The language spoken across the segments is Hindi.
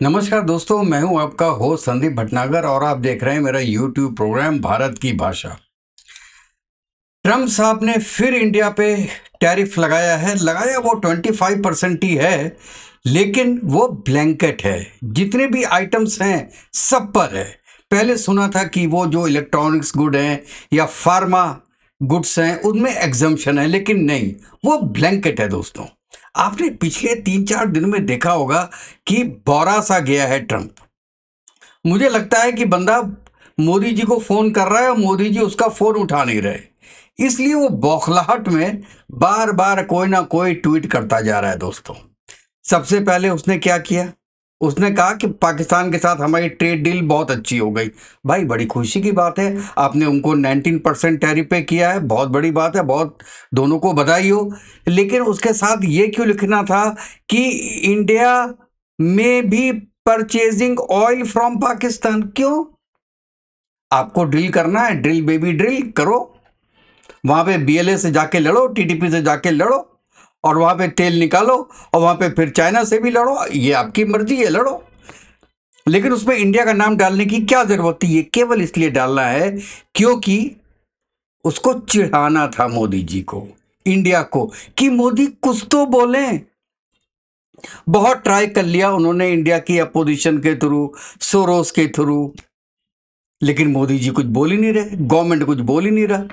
नमस्कार दोस्तों, मैं हूं आपका होस्ट संदीप भटनागर और आप देख रहे हैं मेरा यूट्यूब प्रोग्राम भारत की भाषा। ट्रम्प साहब ने फिर इंडिया पे टैरिफ लगाया वो 25% ही है, लेकिन वो ब्लैंकेट है। जितने भी आइटम्स हैं सब पर है। पहले सुना था कि वो जो इलेक्ट्रॉनिक्स गुड हैं या फार्मा गुड्स हैं उनमें एग्जम्पशन है, लेकिन नहीं, वो ब्लैंकेट है दोस्तों। आपने पिछले 3-4 दिन में देखा होगा कि बौरा सा गया है ट्रम्प। मुझे लगता है कि बंदा मोदी जी को फोन कर रहा है और मोदी जी उसका फोन उठा नहीं रहे, इसलिए वो बौखलाहट में बार बार कोई ना कोई ट्वीट करता जा रहा है दोस्तों। सबसे पहले उसने क्या किया? उसने कहा कि पाकिस्तान के साथ हमारी ट्रेड डील बहुत अच्छी हो गई। भाई, बड़ी खुशी की बात है। आपने उनको 19% टैरिफ पे किया है, बहुत बड़ी बात है, बहुत, दोनों को बधाई हो। लेकिन उसके साथ ये क्यों लिखना था कि इंडिया में भी परचेजिंग ऑयल फ्रॉम पाकिस्तान? क्यों? आपको ड्रिल करना है, ड्रिल बेबी ड्रिल करो। वहां पे बीएलए से जाके लड़ो, टीटीपी से जाके लड़ो और वहां पे तेल निकालो, और वहां पे फिर चाइना से भी लड़ो। ये आपकी मर्जी है, लड़ो। लेकिन उसमें इंडिया का नाम डालने की क्या जरूरत थी? ये केवल इसलिए डालना है क्योंकि उसको चिढ़ाना था मोदी जी को, इंडिया को, कि मोदी कुछ तो बोले। बहुत ट्राई कर लिया उन्होंने इंडिया की अपोजिशन के थ्रू, सोरोस के थ्रू, लेकिन मोदी जी कुछ बोल ही नहीं रहे, गवर्नमेंट कुछ बोल ही नहीं रहा।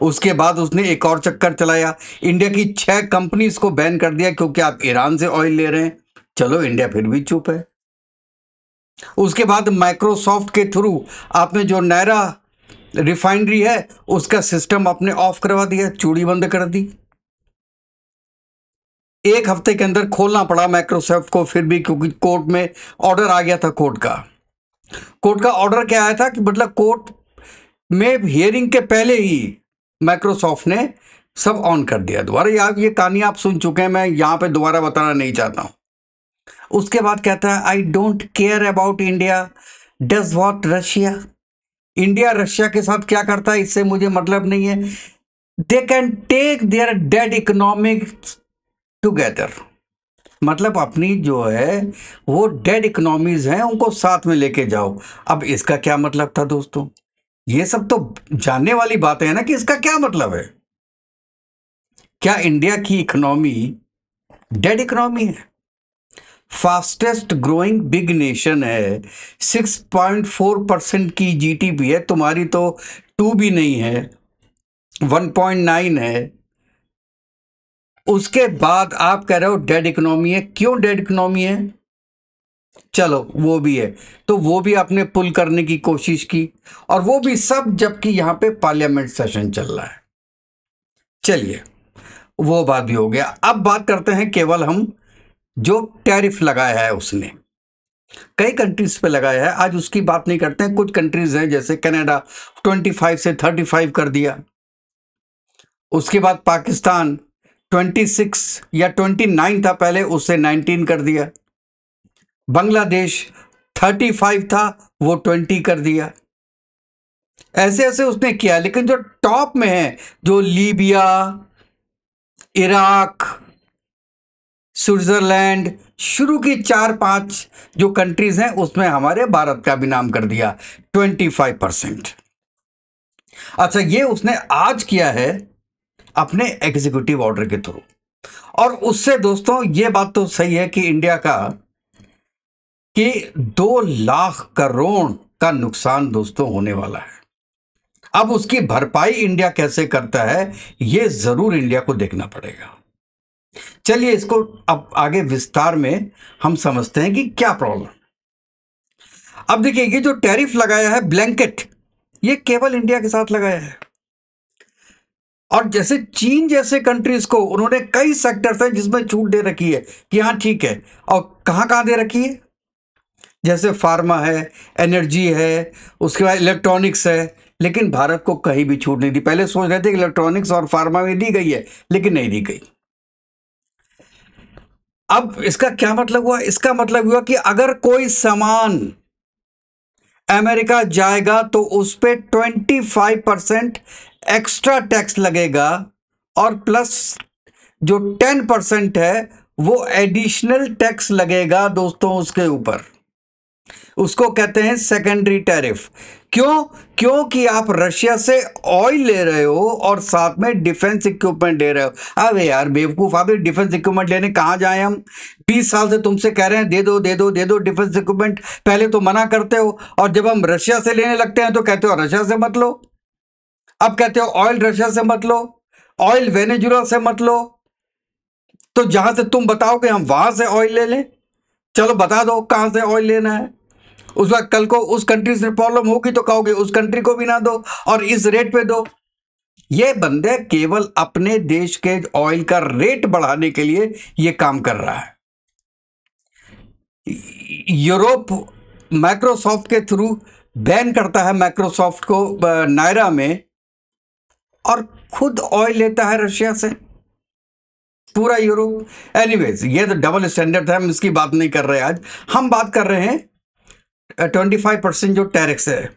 उसके बाद उसने एक और चक्कर चलाया, इंडिया की 6 कंपनीज को बैन कर दिया क्योंकि आप ईरान से ऑयल ले रहे हैं। चलो, इंडिया फिर भी चुप है। उसके बाद माइक्रोसॉफ्ट के थ्रू आपने जो नैरा रिफाइनरी है उसका सिस्टम आपने ऑफ करवा दिया, चूड़ी बंद कर दी। एक हफ्ते के अंदर खोलना पड़ा माइक्रोसॉफ्ट को फिर भी, क्योंकि कोर्ट में ऑर्डर आ गया था। कोर्ट का ऑर्डर क्या आया था कि मतलब कोर्ट में हियरिंग के पहले ही माइक्रोसॉफ्ट ने सब ऑन कर दिया दोबारा। ये कहानी आप सुन चुके हैं, मैं यहां पे दोबारा बताना नहीं चाहता हूं। उसके बाद कहता है, I don't care about India does what Russia. India Russia के साथ क्या करता है इससे मुझे मतलब नहीं है। They can take their dead economic together. मतलब अपनी जो है वो डेड इकोनॉमीज हैं उनको साथ में लेके जाओ। अब इसका क्या मतलब था दोस्तों? ये सब तो जानने वाली बातें हैं ना कि इसका क्या मतलब है। क्या इंडिया की इकोनॉमी डेड इकोनॉमी है? फास्टेस्ट ग्रोइंग बिग नेशन है, 6.4% की जीडीपी है। तुम्हारी तो 2 भी नहीं है, 1.9 है। उसके बाद आप कह रहे हो डेड इकोनॉमी है। क्यों डेड इकोनॉमी है? चलो, वो भी है, तो वो भी आपने पुल करने की कोशिश की, और वो भी सब जबकि यहां पे पार्लियामेंट सेशन चल रहा है। चलिए, वो बात भी हो गया। अब बात करते हैं केवल हम जो टैरिफ लगाया है उसने कई कंट्रीज पे लगाया है, आज उसकी बात नहीं करते हैं। कुछ कंट्रीज हैं जैसे कनाडा 25 से 35 कर दिया। उसके बाद पाकिस्तान 26 या 29 था पहले, उससे 19 कर दिया। बांग्लादेश 35 था, वो 20 कर दिया। ऐसे ऐसे उसने किया। लेकिन जो टॉप में है, जो लीबिया, इराक, स्विट्जरलैंड, शुरू की 4-5 जो कंट्रीज हैं उसमें हमारे भारत का भी नाम कर दिया, 25%। अच्छा, ये उसने आज किया है अपने एग्जीक्यूटिव ऑर्डर के थ्रू। और उससे दोस्तों ये बात तो सही है कि इंडिया का कि 2 लाख करोड़ का नुकसान दोस्तों होने वाला है। अब उसकी भरपाई इंडिया कैसे करता है ये जरूर इंडिया को देखना पड़ेगा। चलिए, इसको अब आगे विस्तार में हम समझते हैं कि क्या प्रॉब्लम। अब देखिए, ये जो टैरिफ लगाया है ब्लैंकेट, ये केवल इंडिया के साथ लगाया है। और जैसे चीन जैसे कंट्रीज को उन्होंने कई सेक्टर्स हैं जिसमें छूट दे रखी है कि हाँ ठीक है। और कहां कहां दे रखी है? जैसे फार्मा है, एनर्जी है, उसके बाद इलेक्ट्रॉनिक्स है। लेकिन भारत को कहीं भी छूट नहीं दी। पहले सोच रहे थे कि इलेक्ट्रॉनिक्स और फार्मा में दी गई है, लेकिन नहीं दी गई। अब इसका क्या मतलब हुआ? इसका मतलब हुआ कि अगर कोई सामान अमेरिका जाएगा तो उस पर 25% एक्स्ट्रा टैक्स लगेगा, और प्लस जो 10% है वो एडिशनल टैक्स लगेगा दोस्तों उसके ऊपर। उसको कहते हैं सेकेंडरी टैरिफ। क्यों? क्योंकि आप रशिया से ऑयल ले रहे हो और साथ में डिफेंस इक्विपमेंट ले रहे हो। अबे यार बेवकूफ, आप डिफेंस इक्विपमेंट लेने कहाँ जाए हम? 20 साल से तुमसे कह रहे हैं दे दो दे दो दे दो डिफेंस इक्विपमेंट, पहले तो मना करते हो और जब हम रशिया से लेने लगते हैं तो कहते हो रशिया से मत लो। अब कहते हो ऑयल रशिया से मत लो, ऑयल वेनेजुला से मत लो। तो जहां से तुम बताओगे हम वहां से ऑयल ले लें। चलो बता दो कहां से ऑयल लेना है। उस वक्त कल को उस कंट्री से प्रॉब्लम होगी तो कहोगे उस कंट्री को भी ना दो और इस रेट पे दो। ये बंदे केवल अपने देश के ऑयल का रेट बढ़ाने के लिए ये काम कर रहा है। यूरोप माइक्रोसॉफ्ट के थ्रू बैन करता है माइक्रोसॉफ्ट को नायरा में, और खुद ऑयल लेता है रशिया से पूरा यूरोप। एनीवेज ये तो डबल स्टैंडर्ड है, हम इसकी बात नहीं कर रहे आज। हम बात कर रहे हैं 25% जो टैरिक्स है।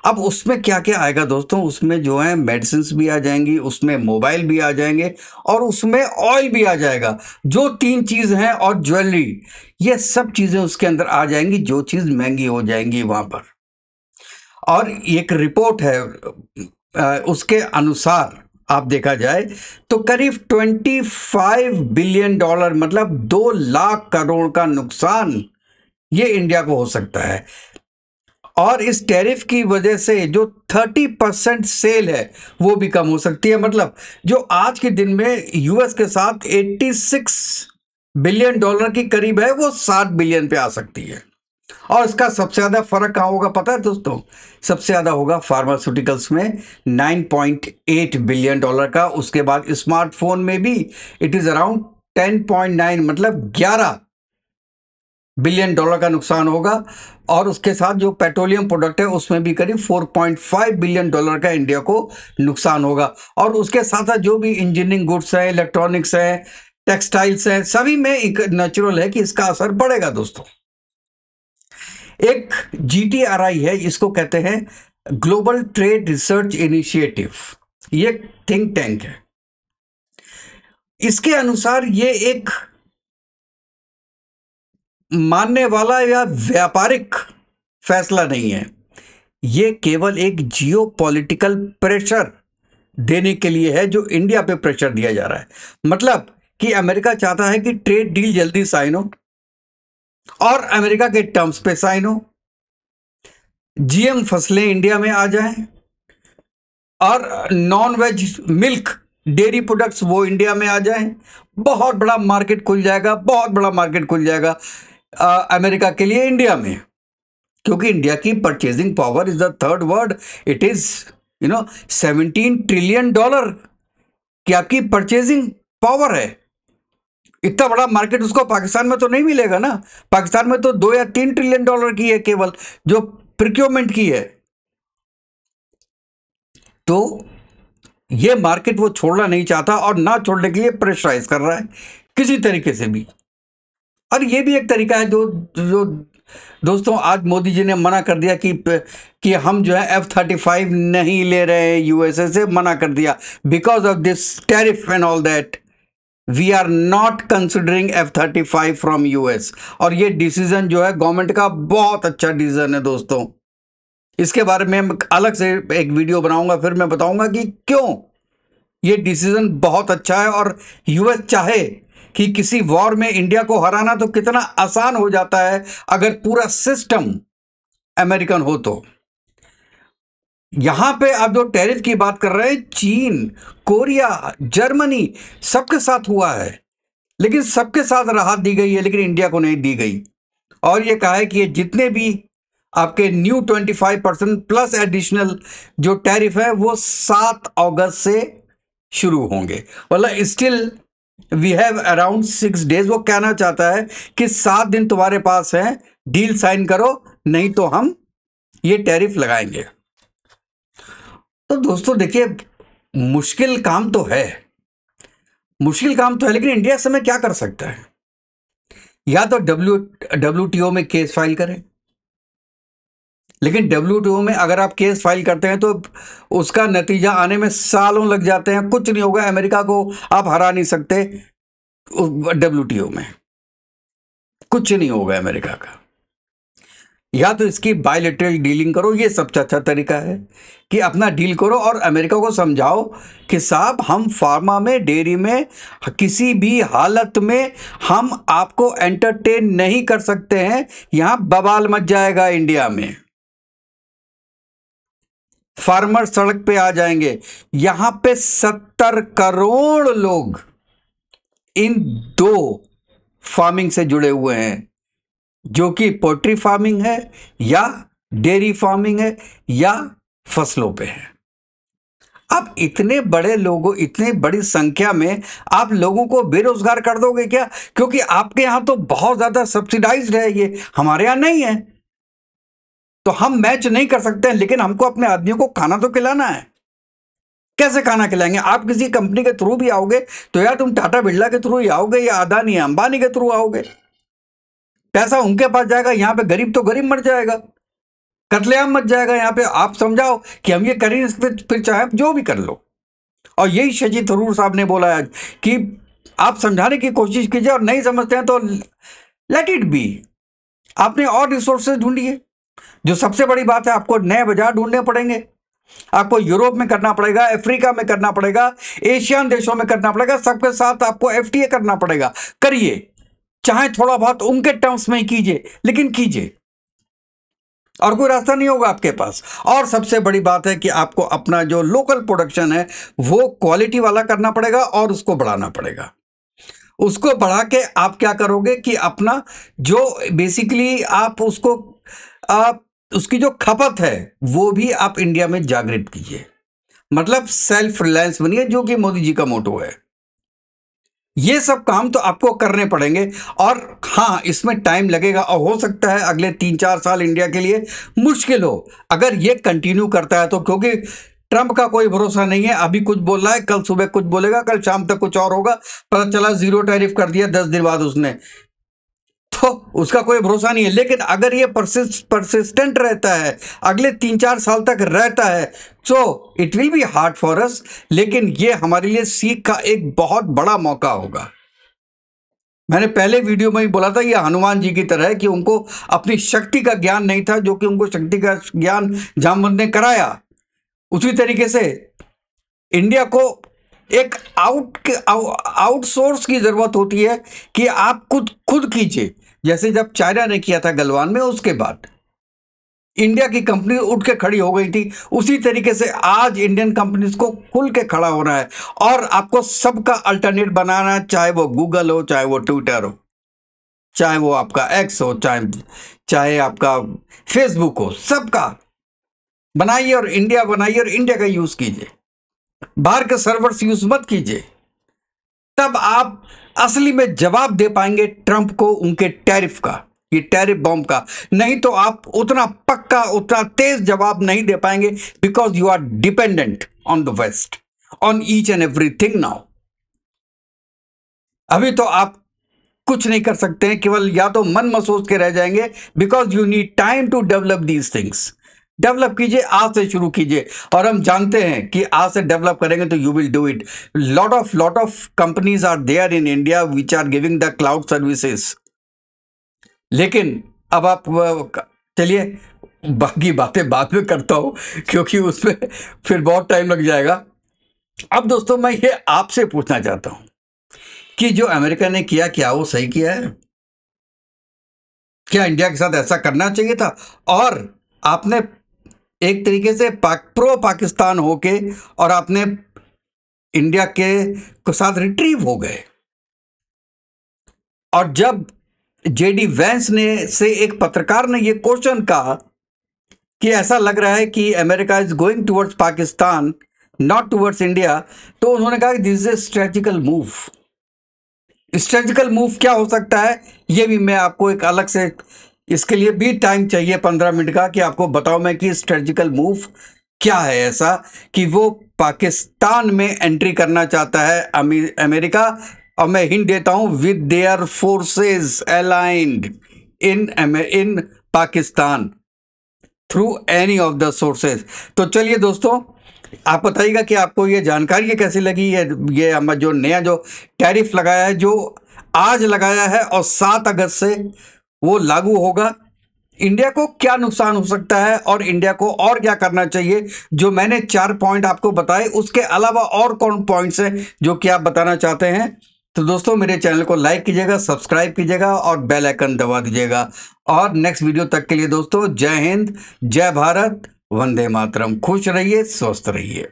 अब उसमें क्या क्या आएगा दोस्तों? उसमें जो है मेडिसिन भी आ जाएंगी, उसमें मोबाइल भी आ जाएंगे और उसमें ऑयल भी आ जाएगा। जो 3 चीज हैं और ज्वेलरी, ये सब चीजें उसके अंदर आ जाएंगी, जो चीज महंगी हो जाएंगी वहां पर। और एक रिपोर्ट है उसके अनुसार आप देखा जाए तो करीब $25 बिलियन, मतलब 2 लाख करोड़ का नुकसान ये इंडिया को हो सकता है। और इस टैरिफ की वजह से जो 30% सेल है वो भी कम हो सकती है। मतलब जो आज के दिन में यूएस के साथ $86 बिलियन की करीब है, वो 60 बिलियन पे आ सकती है। और इसका सबसे ज्यादा फर्क कहां होगा पता है दोस्तों? सबसे ज्यादा होगा फार्मास्यूटिकल्स में, $9.8 बिलियन का। उसके बाद स्मार्टफोन में भी इट इज अराउंड 10.9, मतलब $11 बिलियन का नुकसान होगा। और उसके साथ जो पेट्रोलियम प्रोडक्ट है उसमें भी करीब $4.5 बिलियन का इंडिया को नुकसान होगा। और उसके साथ साथ जो भी इंजीनियरिंग गुड्स है, इलेक्ट्रॉनिक्स है, टेक्सटाइल्स है, सभी में एक नेचुरल है कि इसका असर पड़ेगा दोस्तों। एक GTRI है, इसको कहते हैं ग्लोबल ट्रेड रिसर्च इनिशिएटिव, ये थिंक टैंक है। इसके अनुसार ये एक मानने वाला या व्यापारिक फैसला नहीं है, ये केवल एक जियोपॉलिटिकल प्रेशर देने के लिए है, जो इंडिया पे प्रेशर दिया जा रहा है। मतलब कि अमेरिका चाहता है कि ट्रेड डील जल्दी साइन हो और अमेरिका के टर्म्स पे साइन हो, GM फसलें इंडिया में आ जाएं और non veg milk dairy products वो इंडिया में आ जाएं। बहुत बड़ा मार्केट खुल जाएगा, बहुत बड़ा मार्केट खुल जाएगा अमेरिका के लिए इंडिया में। क्योंकि इंडिया की purchasing power is the third word, it is 17 trillion की आपकी परचेजिंग पावर है। इतना बड़ा मार्केट उसको पाकिस्तान में तो नहीं मिलेगा ना। पाकिस्तान में तो 2 या 3 ट्रिलियन की है केवल जो प्रिक्योरमेंट की है। तो ये मार्केट वो छोड़ना नहीं चाहता और ना छोड़ने के लिए प्रेशराइज कर रहा है किसी तरीके से भी। और ये भी एक तरीका है जो जो दोस्तों आज मोदी जी ने मना कर दिया कि हम जो है F-35 नहीं ले रहे हैं, यूएसए से मना कर दिया because of this tariff and all that, we are not considering F-35 from US. और ये डिसीजन जो है गवर्नमेंट का बहुत अच्छा डिसीजन है दोस्तों। इसके बारे में अलग से एक वीडियो बनाऊंगा, फिर मैं बताऊंगा कि क्यों ये डिसीजन बहुत अच्छा है। और यूएस चाहे कि किसी वॉर में इंडिया को हराना तो कितना आसान हो जाता है अगर पूरा सिस्टम अमेरिकन हो तो। यहां पे आप जो टैरिफ की बात कर रहे हैं, चीन, कोरिया, जर्मनी, सबके साथ हुआ है, लेकिन सबके साथ राहत दी गई है, लेकिन इंडिया को नहीं दी गई। और ये कहा है कि ये जितने भी आपके न्यू 25% प्लस एडिशनल जो टैरिफ है वो 7 अगस्त से शुरू होंगे। मतलब still we have around 6 days. वो कहना चाहता है कि 7 दिन तुम्हारे पास है, डील साइन करो, नहीं तो हम ये टैरिफ लगाएंगे। तो दोस्तों देखिए, मुश्किल काम तो है, मुश्किल काम तो है, लेकिन इंडिया समय क्या कर सकता है? या तो WTO में केस फाइल करें। लेकिन WTO में अगर आप केस फाइल करते हैं तो उसका नतीजा आने में सालों लग जाते हैं, कुछ नहीं होगा, अमेरिका को आप हरा नहीं सकते। WTO में कुछ नहीं होगा अमेरिका का। या तो इसकी बायलैटरल डीलिंग करो, ये सबसे अच्छा तरीका है कि अपना डील करो और अमेरिका को समझाओ कि साहब हम फार्मा में, डेयरी में किसी भी हालत में हम आपको एंटरटेन नहीं कर सकते हैं, यहां बवाल मच जाएगा इंडिया में, फार्मर सड़क पे आ जाएंगे। यहां पे 70 करोड़ लोग इन दो फार्मिंग से जुड़े हुए हैं, जो कि पोल्ट्री फार्मिंग है या डेयरी फार्मिंग है या फसलों पे है। अब इतने बड़े लोगों, इतने बड़ी संख्या में आप लोगों को बेरोजगार कर दोगे क्या? क्योंकि आपके यहां तो बहुत ज्यादा सब्सिडाइज्ड है, ये हमारे यहां नहीं है, तो हम मैच नहीं कर सकते हैं। लेकिन हमको अपने आदमियों को खाना तो खिलाना है। कैसे खाना खिलाएंगे? आप किसी कंपनी के थ्रू भी आओगे तो यार तुम टाटा बिरला के थ्रू ही आओगे या अदानी अंबानी के थ्रू आओगे, पैसा उनके पास जाएगा, यहां पे गरीब तो गरीब मर जाएगा, कत्लेआम मच जाएगा। यहां पे आप समझाओ कि हम ये करें, फिर चाहे जो भी कर लो। और यही शशि थरूर साहब ने बोला आज कि आप समझाने की कोशिश कीजिए और नहीं समझते हैं तो लेट इट बी, आपने और रिसोर्सेज ढूंढिए। जो सबसे बड़ी बात है, आपको नए बाजार ढूंढने पड़ेंगे, आपको यूरोप में करना पड़ेगा, अफ्रीका में करना पड़ेगा, एशियन देशों में करना पड़ेगा, सबके साथ आपको FTA करना पड़ेगा। करिए, चाहे थोड़ा बहुत उनके टर्म्स में ही कीजिए, लेकिन कीजिए, और कोई रास्ता नहीं होगा आपके पास। और सबसे बड़ी बात है कि आपको अपना जो लोकल प्रोडक्शन है वो क्वालिटी वाला करना पड़ेगा और उसको बढ़ाना पड़ेगा। उसको बढ़ा के आप क्या करोगे कि अपना जो बेसिकली आप उसको उसकी जो खपत है वो भी आप इंडिया में जागृत कीजिए, मतलब सेल्फ रिलायंस बनिए, जो कि मोदी जी का मोटो है। ये सब काम तो आपको करने पड़ेंगे। और हाँ, इसमें टाइम लगेगा और हो सकता है अगले 3-4 साल इंडिया के लिए मुश्किल हो अगर ये कंटिन्यू करता है तो, क्योंकि ट्रंप का कोई भरोसा नहीं है। अभी कुछ बोल रहा है, कल सुबह कुछ बोलेगा, कल शाम तक कुछ और होगा, पता चला 0 टैरिफ कर दिया 10 दिन बाद उसने, तो उसका कोई भरोसा नहीं है। लेकिन अगर ये परसिस्टेंट रहता है, अगले 3-4 साल तक रहता है, so it will be hard for us, लेकिन ये हमारे लिए सीख का एक बहुत बड़ा मौका होगा। मैंने पहले वीडियो में ही बोला था, ये हनुमान जी की तरह है कि उनको अपनी शक्ति का ज्ञान नहीं था, जो कि उनको शक्ति का ज्ञान जामवंत ने कराया। उसी तरीके से इंडिया को एक आउटसोर्स की जरूरत होती है कि आप खुद कीजिए, जैसे जब चाइना ने किया था गलवान में, उसके बाद इंडिया की कंपनी उठ के खड़ी हो गई थी। उसी तरीके से आज इंडियन कंपनीज को खुल के खड़ा होना है और आपको सबका अल्टरनेट बनाना है, चाहे वो गूगल हो, चाहे वो ट्विटर हो, चाहे वो आपका एक्स हो, चाहे आपका फेसबुक हो, सबका बनाइए और इंडिया बनाइए और इंडिया का यूज कीजिए, बाहर के सर्वर्स यूज मत कीजिए। तब आप असली में जवाब दे पाएंगे ट्रंप को उनके टैरिफ का, ये टैरिफ बॉम्ब का। नहीं तो आप उतना पक्का, उतना तेज जवाब नहीं दे पाएंगे, because you are dependent on the west, on each and everything now. अभी तो आप कुछ नहीं कर सकते हैं, केवल या तो मन में सोच के रह जाएंगे, because you need time to develop these things. Develop कीजिए, आज से शुरू कीजिए, और हम जानते हैं कि आज से डेवलप करेंगे तो you will do it. Lot of companies are there in India which are giving the cloud services. लेकिन अब आप चलिए, बाकी बातें बाद में करता हूं, क्योंकि उसमें फिर बहुत टाइम लग जाएगा। अब दोस्तों, मैं ये आपसे पूछना चाहता हूं कि जो अमेरिका ने किया, क्या वो सही किया है? क्या इंडिया के साथ ऐसा करना चाहिए था? और आपने एक तरीके से प्रो पाकिस्तान होके और आपने इंडिया के साथ रिट्रीव हो गए। और जब JD वैंस ने से एक पत्रकार ने ये क्वेश्चन कहा कि ऐसा लग रहा है कि America is going towards Pakistan, not towards India, तो उन्होंने कहा कि this is a strategical move. Strategical move क्या हो सकता है, ये भी मैं आपको एक अलग से, इसके लिए भी टाइम चाहिए 15 मिनट का, कि आपको बताऊं मैं कि स्ट्रेटेजिकल मूव क्या है ऐसा कि वो पाकिस्तान में एंट्री करना चाहता है अमेरिका। और मैं हिंट देता हूं, with their forces aligned in Pakistan through any of the sources. तो चलिए दोस्तों, आप बताइएगा कि आपको ये जानकारी कैसी लगी है। ये हम जो नया जो टैरिफ लगाया है, जो आज लगाया है और 7 अगस्त से वो लागू होगा, इंडिया को क्या नुकसान हो सकता है और इंडिया को और क्या करना चाहिए। जो मैंने 4 पॉइंट आपको बताए, उसके अलावा और कौन पॉइंट्स हैं जो कि आप बताना चाहते हैं। तो दोस्तों, मेरे चैनल को लाइक कीजिएगा, सब्सक्राइब कीजिएगा और बेल आइकन दबा दीजिएगा। और नेक्स्ट वीडियो तक के लिए दोस्तों, जय हिंद, जय भारत, वंदे मातरम। खुश रहिए, स्वस्थ रहिए।